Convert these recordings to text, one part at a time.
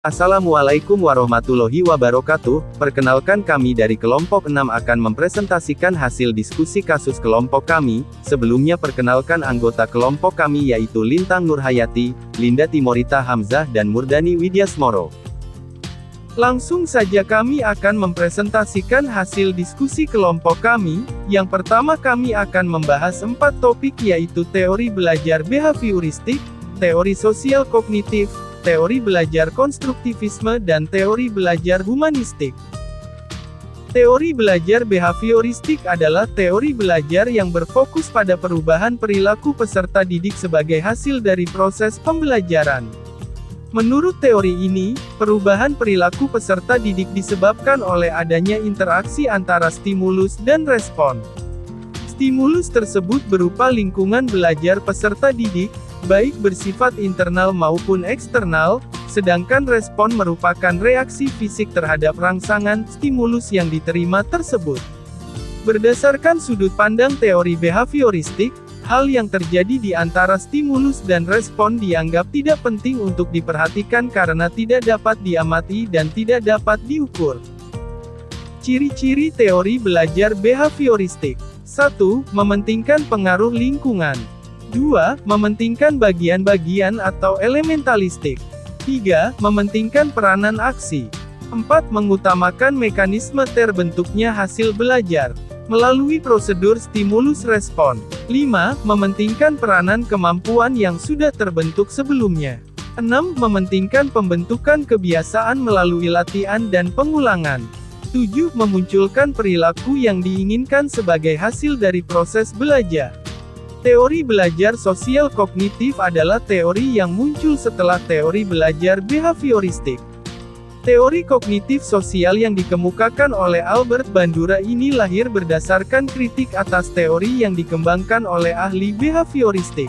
Assalamualaikum warahmatullahi wabarakatuh. Perkenalkan, kami dari kelompok 6 akan mempresentasikan hasil diskusi kasus kelompok kami. Sebelumnya perkenalkan anggota kelompok kami yaitu Lintang Nurhayati, Linda Timorita Hamzah dan Murdani Widyasmoro. Langsung saja kami akan mempresentasikan hasil diskusi kelompok kami. Yang pertama kami akan membahas 4 topik yaitu teori belajar behavioristik, teori sosial kognitif, teori belajar konstruktivisme dan teori belajar humanistik. Teori belajar behavioristik adalah teori belajar yang berfokus pada perubahan perilaku peserta didik sebagai hasil dari proses pembelajaran. Menurut teori ini, perubahan perilaku peserta didik disebabkan oleh adanya interaksi antara stimulus dan respon. Stimulus tersebut berupa lingkungan belajar peserta didik, baik bersifat internal maupun eksternal, sedangkan respon merupakan reaksi fisik terhadap rangsangan stimulus yang diterima tersebut. Berdasarkan sudut pandang teori behavioristik, hal yang terjadi di antara stimulus dan respon dianggap tidak penting untuk diperhatikan karena tidak dapat diamati dan tidak dapat diukur. Ciri-ciri teori belajar behavioristik. 1. Mementingkan pengaruh lingkungan. 2. Mementingkan bagian-bagian atau elementalistik. 3. Mementingkan peranan aksi. 4. Mengutamakan mekanisme terbentuknya hasil belajar melalui prosedur stimulus respon. 5. Mementingkan peranan kemampuan yang sudah terbentuk sebelumnya. 6. Mementingkan pembentukan kebiasaan melalui latihan dan pengulangan. 7. Memunculkan perilaku yang diinginkan sebagai hasil dari proses belajar. Teori belajar sosial kognitif adalah teori yang muncul setelah teori belajar behavioristik. Teori kognitif sosial yang dikemukakan oleh Albert Bandura ini lahir berdasarkan kritik atas teori yang dikembangkan oleh ahli behavioristik.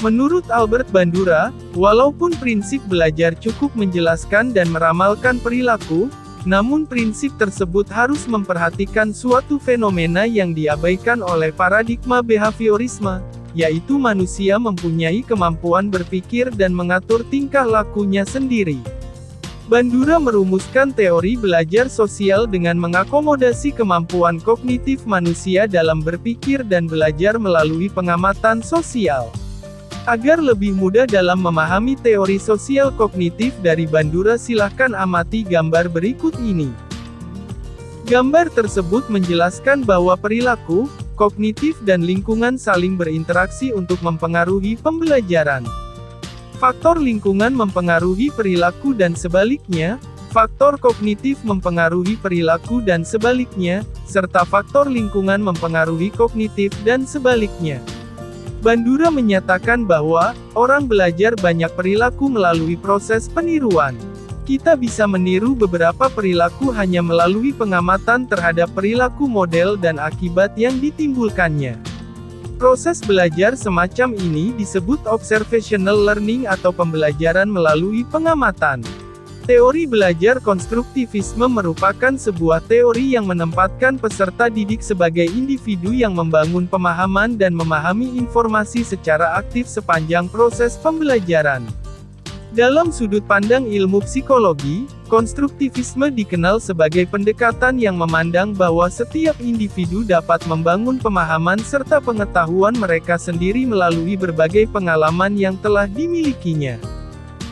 Menurut Albert Bandura, walaupun prinsip belajar cukup menjelaskan dan meramalkan perilaku, namun prinsip tersebut harus memperhatikan suatu fenomena yang diabaikan oleh paradigma behaviorisme, yaitu manusia mempunyai kemampuan berpikir dan mengatur tingkah lakunya sendiri. Bandura merumuskan teori belajar sosial dengan mengakomodasi kemampuan kognitif manusia dalam berpikir dan belajar melalui pengamatan sosial. Agar lebih mudah dalam memahami teori sosial kognitif dari Bandura, silahkan amati gambar berikut ini. Gambar tersebut menjelaskan bahwa perilaku, kognitif dan lingkungan saling berinteraksi untuk mempengaruhi pembelajaran. Faktor lingkungan mempengaruhi perilaku dan sebaliknya, faktor kognitif mempengaruhi perilaku dan sebaliknya, serta faktor lingkungan mempengaruhi kognitif dan sebaliknya. Bandura menyatakan bahwa orang belajar banyak perilaku melalui proses peniruan. Kita bisa meniru beberapa perilaku hanya melalui pengamatan terhadap perilaku model dan akibat yang ditimbulkannya. Proses belajar semacam ini disebut observational learning atau pembelajaran melalui pengamatan. Teori belajar konstruktivisme merupakan sebuah teori yang menempatkan peserta didik sebagai individu yang membangun pemahaman dan memahami informasi secara aktif sepanjang proses pembelajaran. Dalam sudut pandang ilmu psikologi, konstruktivisme dikenal sebagai pendekatan yang memandang bahwa setiap individu dapat membangun pemahaman serta pengetahuan mereka sendiri melalui berbagai pengalaman yang telah dimilikinya.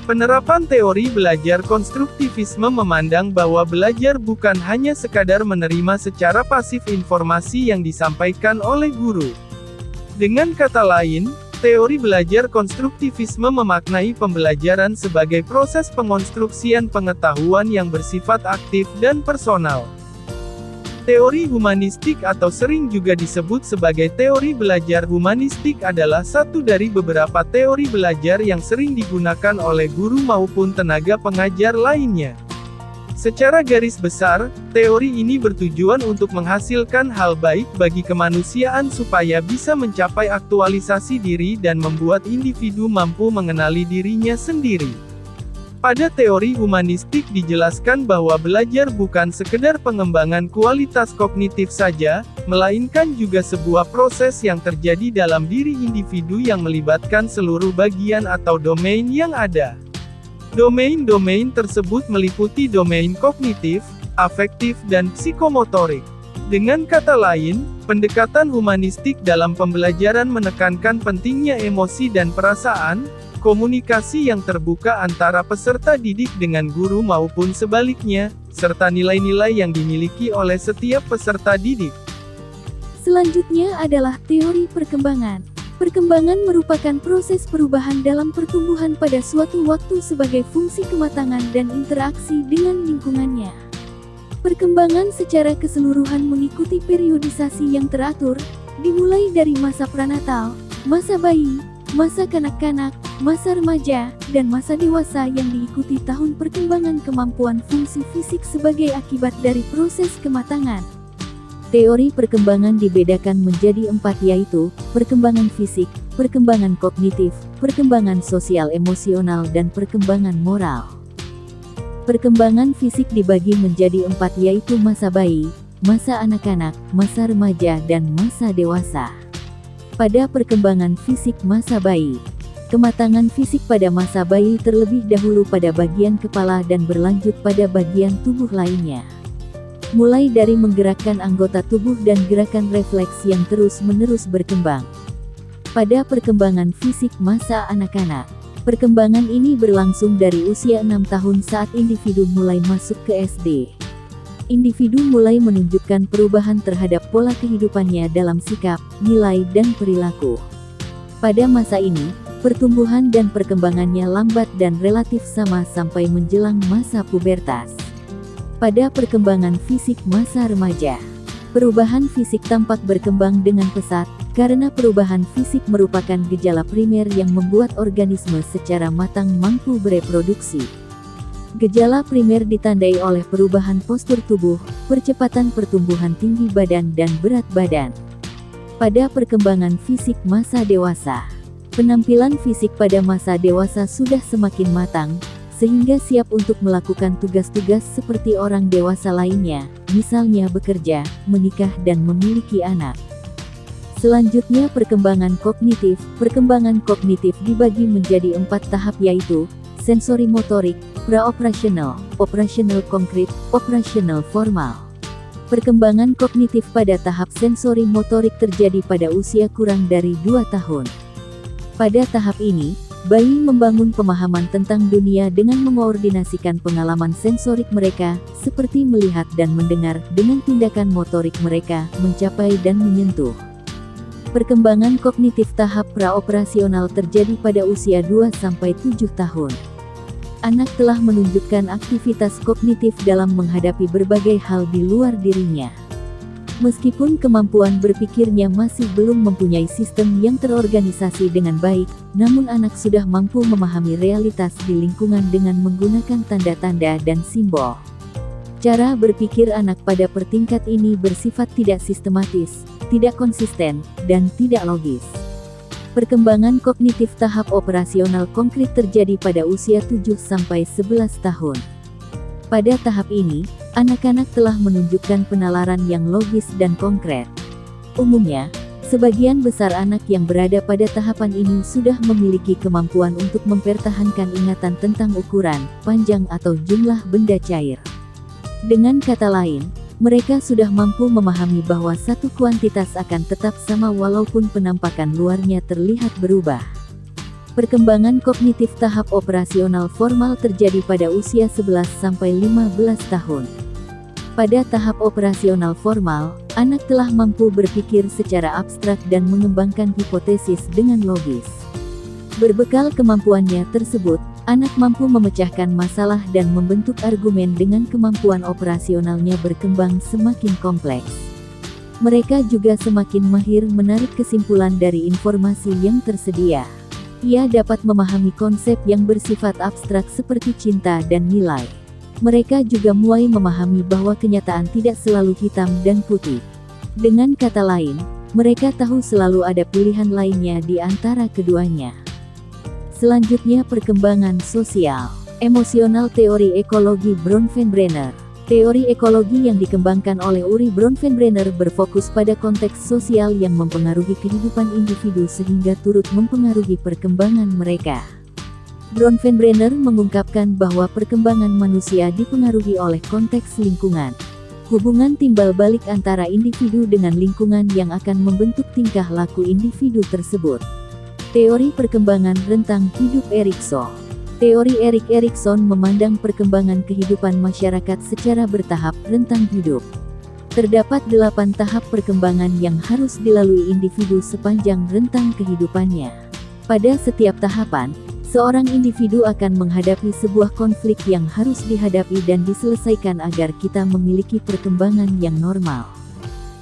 Penerapan teori belajar konstruktivisme memandang bahwa belajar bukan hanya sekadar menerima secara pasif informasi yang disampaikan oleh guru. Dengan kata lain, teori belajar konstruktivisme memaknai pembelajaran sebagai proses pengonstruksian pengetahuan yang bersifat aktif dan personal. Teori humanistik atau sering juga disebut sebagai teori belajar humanistik adalah satu dari beberapa teori belajar yang sering digunakan oleh guru maupun tenaga pengajar lainnya. Secara garis besar, teori ini bertujuan untuk menghasilkan hal baik bagi kemanusiaan supaya bisa mencapai aktualisasi diri dan membuat individu mampu mengenali dirinya sendiri. Pada teori humanistik dijelaskan bahwa belajar bukan sekedar pengembangan kualitas kognitif saja, melainkan juga sebuah proses yang terjadi dalam diri individu yang melibatkan seluruh bagian atau domain yang ada. Domain-domain tersebut meliputi domain kognitif, afektif dan psikomotorik. Dengan kata lain, pendekatan humanistik dalam pembelajaran menekankan pentingnya emosi dan perasaan, komunikasi yang terbuka antara peserta didik dengan guru maupun sebaliknya, serta nilai-nilai yang dimiliki oleh setiap peserta didik. Selanjutnya adalah teori perkembangan. Perkembangan merupakan proses perubahan dalam pertumbuhan pada suatu waktu sebagai fungsi kematangan dan interaksi dengan lingkungannya. Perkembangan secara keseluruhan mengikuti periodisasi yang teratur, dimulai dari masa pranatal, masa bayi, masa kanak-kanak, masa remaja, dan masa dewasa yang diikuti tahun perkembangan kemampuan fungsi fisik sebagai akibat dari proses kematangan. Teori perkembangan dibedakan menjadi 4 yaitu, perkembangan fisik, perkembangan kognitif, perkembangan sosial emosional dan perkembangan moral. Perkembangan fisik dibagi menjadi 4 yaitu masa bayi, masa anak-anak, masa remaja dan masa dewasa. Pada perkembangan fisik masa bayi, kematangan fisik pada masa bayi terlebih dahulu pada bagian kepala dan berlanjut pada bagian tubuh lainnya. Mulai dari menggerakkan anggota tubuh dan gerakan refleks yang terus-menerus berkembang. Pada perkembangan fisik masa anak-anak, perkembangan ini berlangsung dari usia 6 tahun saat individu mulai masuk ke SD. Individu mulai menunjukkan perubahan terhadap pola kehidupannya dalam sikap, nilai dan perilaku. Pada masa ini, pertumbuhan dan perkembangannya lambat dan relatif sama sampai menjelang masa pubertas. Pada perkembangan fisik masa remaja, perubahan fisik tampak berkembang dengan pesat, karena perubahan fisik merupakan gejala primer yang membuat organisme secara matang mampu bereproduksi. Gejala primer ditandai oleh perubahan postur tubuh, percepatan pertumbuhan tinggi badan dan berat badan. Pada perkembangan fisik masa dewasa, penampilan fisik pada masa dewasa sudah semakin matang, sehingga siap untuk melakukan tugas-tugas seperti orang dewasa lainnya, misalnya bekerja, menikah dan memiliki anak. Selanjutnya perkembangan kognitif. Perkembangan kognitif dibagi menjadi 4 tahap yaitu, sensori motorik, praoperasional, operasional konkret, operasional formal. Perkembangan kognitif pada tahap sensori motorik terjadi pada usia kurang dari 2 tahun. Pada tahap ini, bayi membangun pemahaman tentang dunia dengan mengoordinasikan pengalaman sensorik mereka, seperti melihat dan mendengar, dengan tindakan motorik mereka, mencapai dan menyentuh. Perkembangan kognitif tahap praoperasional terjadi pada usia 2-7 tahun. Anak telah menunjukkan aktivitas kognitif dalam menghadapi berbagai hal di luar dirinya. Meskipun kemampuan berpikirnya masih belum mempunyai sistem yang terorganisasi dengan baik, namun anak sudah mampu memahami realitas di lingkungan dengan menggunakan tanda-tanda dan simbol. Cara berpikir anak pada pertingkat ini bersifat tidak sistematis, tidak konsisten, dan tidak logis. Perkembangan kognitif tahap operasional konkret terjadi pada usia 7-11 tahun. Pada tahap ini, anak-anak telah menunjukkan penalaran yang logis dan konkret. Umumnya, sebagian besar anak yang berada pada tahapan ini sudah memiliki kemampuan untuk mempertahankan ingatan tentang ukuran, panjang atau jumlah benda cair. Dengan kata lain, mereka sudah mampu memahami bahwa satu kuantitas akan tetap sama walaupun penampakan luarnya terlihat berubah. Perkembangan kognitif tahap operasional formal terjadi pada usia 11-15 tahun. Pada tahap operasional formal, anak telah mampu berpikir secara abstrak dan mengembangkan hipotesis dengan logis. Berbekal kemampuannya tersebut, anak mampu memecahkan masalah dan membentuk argumen dengan kemampuan operasionalnya berkembang semakin kompleks. Mereka juga semakin mahir menarik kesimpulan dari informasi yang tersedia. Ia dapat memahami konsep yang bersifat abstrak seperti cinta dan nilai. Mereka juga mulai memahami bahwa kenyataan tidak selalu hitam dan putih. Dengan kata lain, mereka tahu selalu ada pilihan lainnya di antara keduanya. Selanjutnya perkembangan sosial, emosional teori ekologi Bronfenbrenner. Teori ekologi yang dikembangkan oleh Uri Bronfenbrenner berfokus pada konteks sosial yang mempengaruhi kehidupan individu sehingga turut mempengaruhi perkembangan mereka. Bronfenbrenner mengungkapkan bahwa perkembangan manusia dipengaruhi oleh konteks lingkungan. Hubungan timbal balik antara individu dengan lingkungan yang akan membentuk tingkah laku individu tersebut. Teori perkembangan rentang hidup Erikson. Teori Erik Erikson memandang perkembangan kehidupan masyarakat secara bertahap rentang hidup. Terdapat 8 tahap perkembangan yang harus dilalui individu sepanjang rentang kehidupannya. Pada setiap tahapan, seorang individu akan menghadapi sebuah konflik yang harus dihadapi dan diselesaikan agar kita memiliki perkembangan yang normal.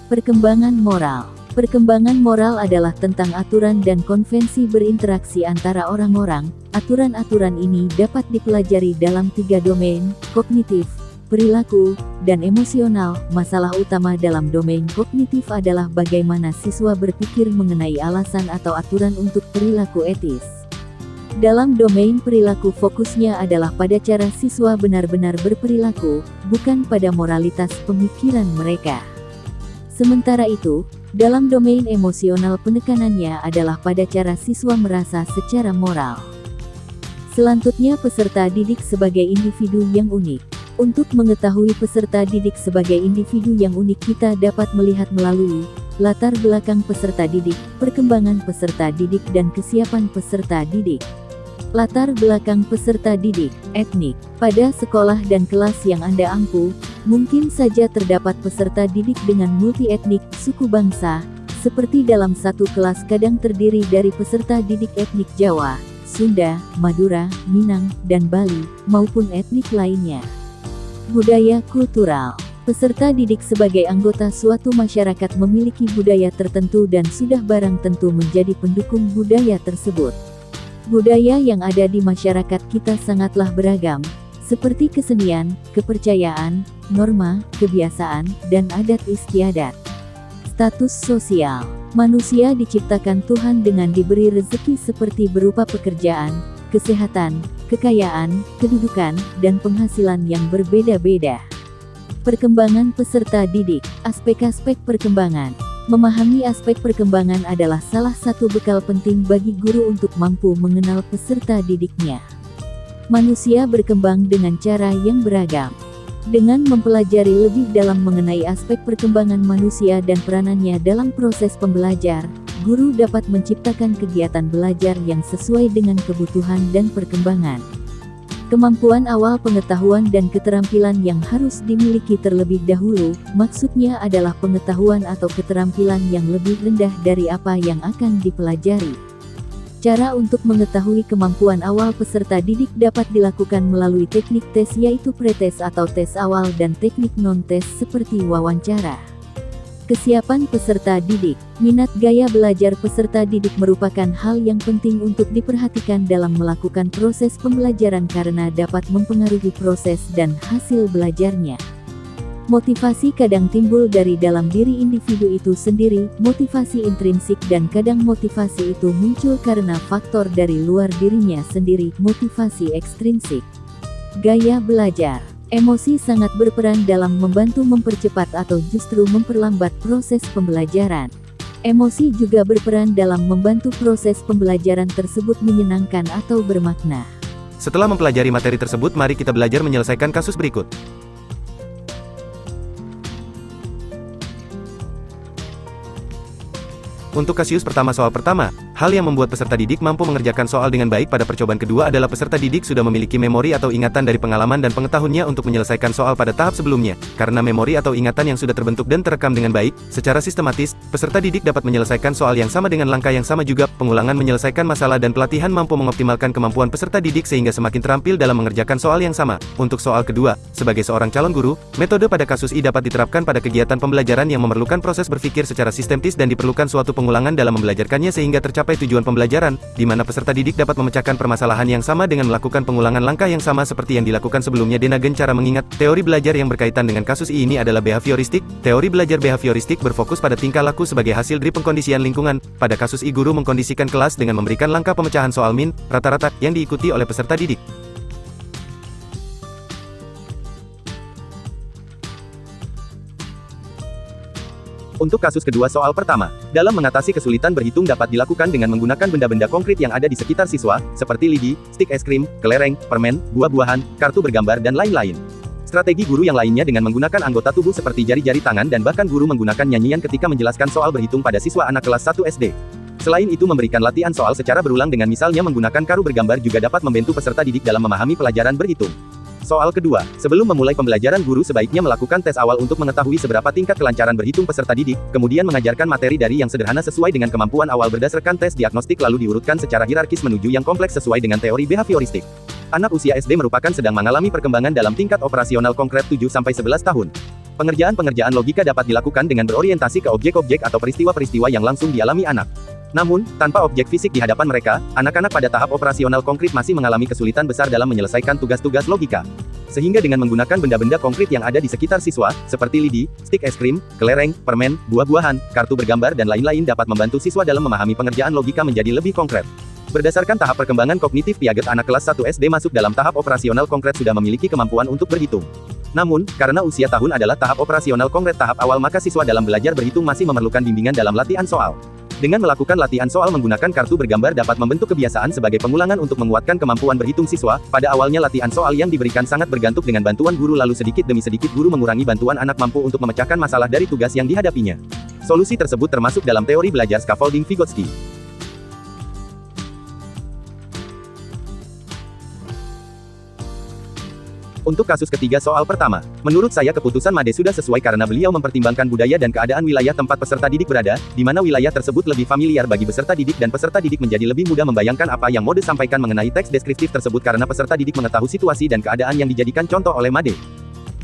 Perkembangan moral. Perkembangan moral adalah tentang aturan dan konvensi berinteraksi antara orang-orang. Aturan-aturan ini dapat dipelajari dalam 3 domain: kognitif, perilaku, dan emosional. Masalah utama dalam domain kognitif adalah bagaimana siswa berpikir mengenai alasan atau aturan untuk perilaku etis. Dalam domain perilaku, fokusnya adalah pada cara siswa benar-benar berperilaku, bukan pada moralitas pemikiran mereka. Sementara itu, dalam domain emosional, penekanannya adalah pada cara siswa merasa secara moral. Selanjutnya, peserta didik sebagai individu yang unik. Untuk mengetahui peserta didik sebagai individu yang unik, kita dapat melihat melalui latar belakang peserta didik, perkembangan peserta didik, dan kesiapan peserta didik. Latar belakang peserta didik, etnik. Pada sekolah dan kelas yang Anda ampu, mungkin saja terdapat peserta didik dengan multi-etnik, suku bangsa, seperti dalam satu kelas kadang terdiri dari peserta didik etnik Jawa, Sunda, Madura, Minang, dan Bali, maupun etnik lainnya. Budaya kultural. Peserta didik sebagai anggota suatu masyarakat memiliki budaya tertentu dan sudah barang tentu menjadi pendukung budaya tersebut. Budaya yang ada di masyarakat kita sangatlah beragam, seperti kesenian, kepercayaan, norma, kebiasaan, dan adat istiadat. Status sosial. Manusia diciptakan Tuhan dengan diberi rezeki seperti berupa pekerjaan, kesehatan, kekayaan, kedudukan, dan penghasilan yang berbeda-beda. Perkembangan peserta didik. Aspek-aspek perkembangan. Memahami aspek perkembangan adalah salah satu bekal penting bagi guru untuk mampu mengenal peserta didiknya. Manusia berkembang dengan cara yang beragam. Dengan mempelajari lebih dalam mengenai aspek perkembangan manusia dan peranannya dalam proses pembelajar, guru dapat menciptakan kegiatan belajar yang sesuai dengan kebutuhan dan perkembangan. Kemampuan awal pengetahuan dan keterampilan yang harus dimiliki terlebih dahulu, maksudnya adalah pengetahuan atau keterampilan yang lebih rendah dari apa yang akan dipelajari. Cara untuk mengetahui kemampuan awal peserta didik dapat dilakukan melalui teknik tes, yaitu pretes atau tes awal, dan teknik non-tes seperti wawancara. Kesiapan peserta didik. Minat gaya belajar peserta didik merupakan hal yang penting untuk diperhatikan dalam melakukan proses pembelajaran karena dapat mempengaruhi proses dan hasil belajarnya. Motivasi kadang timbul dari dalam diri individu itu sendiri, motivasi intrinsik, dan kadang motivasi itu muncul karena faktor dari luar dirinya sendiri, motivasi ekstrinsik. Gaya belajar. Emosi sangat berperan dalam membantu mempercepat atau justru memperlambat proses pembelajaran. Emosi juga berperan dalam membantu proses pembelajaran tersebut menyenangkan atau bermakna. Setelah mempelajari materi tersebut, mari kita belajar menyelesaikan kasus berikut. Untuk kasus pertama, soal pertama, hal yang membuat peserta didik mampu mengerjakan soal dengan baik pada percobaan kedua adalah peserta didik sudah memiliki memori atau ingatan dari pengalaman dan pengetahuannya untuk menyelesaikan soal pada tahap sebelumnya. Karena memori atau ingatan yang sudah terbentuk dan terekam dengan baik, secara sistematis, peserta didik dapat menyelesaikan soal yang sama dengan langkah yang sama juga. Pengulangan menyelesaikan masalah dan pelatihan mampu mengoptimalkan kemampuan peserta didik sehingga semakin terampil dalam mengerjakan soal yang sama. Untuk soal kedua, sebagai seorang calon guru, metode pada kasus ini dapat diterapkan pada kegiatan pembelajaran yang memerlukan proses berpikir secara sistematis dan diperlukan suatu pengulangan dalam membelajarkannya sehingga tercapai tujuan pembelajaran, di mana peserta didik dapat memecahkan permasalahan yang sama dengan melakukan pengulangan langkah yang sama seperti yang dilakukan sebelumnya. Denagen cara mengingat. Teori belajar yang berkaitan dengan kasus ini adalah behavioristik. Teori belajar behavioristik berfokus pada tingkah laku sebagai hasil dari pengkondisian lingkungan. Pada kasus ini, guru mengkondisikan kelas dengan memberikan langkah pemecahan soal min, rata-rata, yang diikuti oleh peserta didik. Untuk kasus kedua soal pertama, dalam mengatasi kesulitan berhitung dapat dilakukan dengan menggunakan benda-benda konkret yang ada di sekitar siswa, seperti lidi, stik es krim, kelereng, permen, buah-buahan, kartu bergambar dan lain-lain. Strategi guru yang lainnya dengan menggunakan anggota tubuh seperti jari-jari tangan dan bahkan guru menggunakan nyanyian ketika menjelaskan soal berhitung pada siswa anak kelas 1 SD. Selain itu memberikan latihan soal secara berulang dengan misalnya menggunakan kartu bergambar juga dapat membantu peserta didik dalam memahami pelajaran berhitung. Soal kedua, sebelum memulai pembelajaran guru sebaiknya melakukan tes awal untuk mengetahui seberapa tingkat kelancaran berhitung peserta didik, kemudian mengajarkan materi dari yang sederhana sesuai dengan kemampuan awal berdasarkan tes diagnostik lalu diurutkan secara hierarkis menuju yang kompleks sesuai dengan teori behavioristik. Anak usia SD merupakan sedang mengalami perkembangan dalam tingkat operasional konkret 7-11 tahun. Pengerjaan-pengerjaan logika dapat dilakukan dengan berorientasi ke objek-objek atau peristiwa-peristiwa yang langsung dialami anak. Namun, tanpa objek fisik di hadapan mereka, anak-anak pada tahap operasional konkret masih mengalami kesulitan besar dalam menyelesaikan tugas-tugas logika. Sehingga dengan menggunakan benda-benda konkret yang ada di sekitar siswa, seperti lidi, stik es krim, kelereng, permen, buah-buahan, kartu bergambar dan lain-lain dapat membantu siswa dalam memahami pengerjaan logika menjadi lebih konkret. Berdasarkan tahap perkembangan kognitif Piaget, anak kelas 1 SD masuk dalam tahap operasional konkret sudah memiliki kemampuan untuk berhitung. Namun, karena usia tahun adalah tahap operasional konkret tahap awal maka siswa dalam belajar berhitung masih memerlukan bimbingan dalam latihan soal. Dengan melakukan latihan soal menggunakan kartu bergambar dapat membentuk kebiasaan sebagai pengulangan untuk menguatkan kemampuan berhitung siswa. Pada awalnya latihan soal yang diberikan sangat bergantung dengan bantuan guru lalu sedikit demi sedikit guru mengurangi bantuan anak mampu untuk memecahkan masalah dari tugas yang dihadapinya. Solusi tersebut termasuk dalam teori belajar scaffolding Vygotsky. Untuk kasus ketiga soal pertama, menurut saya keputusan Made sudah sesuai karena beliau mempertimbangkan budaya dan keadaan wilayah tempat peserta didik berada, di mana wilayah tersebut lebih familiar bagi peserta didik dan peserta didik menjadi lebih mudah membayangkan apa yang Mode sampaikan mengenai teks deskriptif tersebut karena peserta didik mengetahui situasi dan keadaan yang dijadikan contoh oleh Made.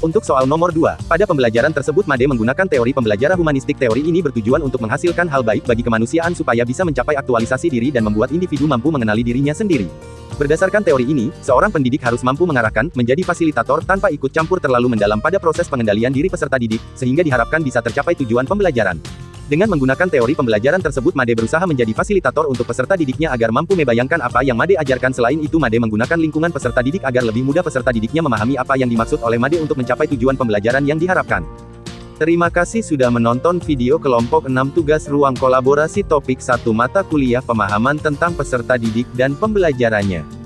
Untuk soal nomor 2, pada pembelajaran tersebut Made menggunakan teori pembelajaran humanistik. Teori ini bertujuan untuk menghasilkan hal baik bagi kemanusiaan supaya bisa mencapai aktualisasi diri dan membuat individu mampu mengenali dirinya sendiri. Berdasarkan teori ini, seorang pendidik harus mampu mengarahkan, menjadi fasilitator tanpa ikut campur terlalu mendalam pada proses pengendalian diri peserta didik, sehingga diharapkan bisa tercapai tujuan pembelajaran. Dengan menggunakan teori pembelajaran tersebut Made berusaha menjadi fasilitator untuk peserta didiknya agar mampu membayangkan apa yang Made ajarkan. Selain itu Made menggunakan lingkungan peserta didik agar lebih mudah peserta didiknya memahami apa yang dimaksud oleh Made untuk mencapai tujuan pembelajaran yang diharapkan. Terima kasih sudah menonton video kelompok 6 tugas ruang kolaborasi topik 1 mata kuliah pemahaman tentang peserta didik dan pembelajarannya.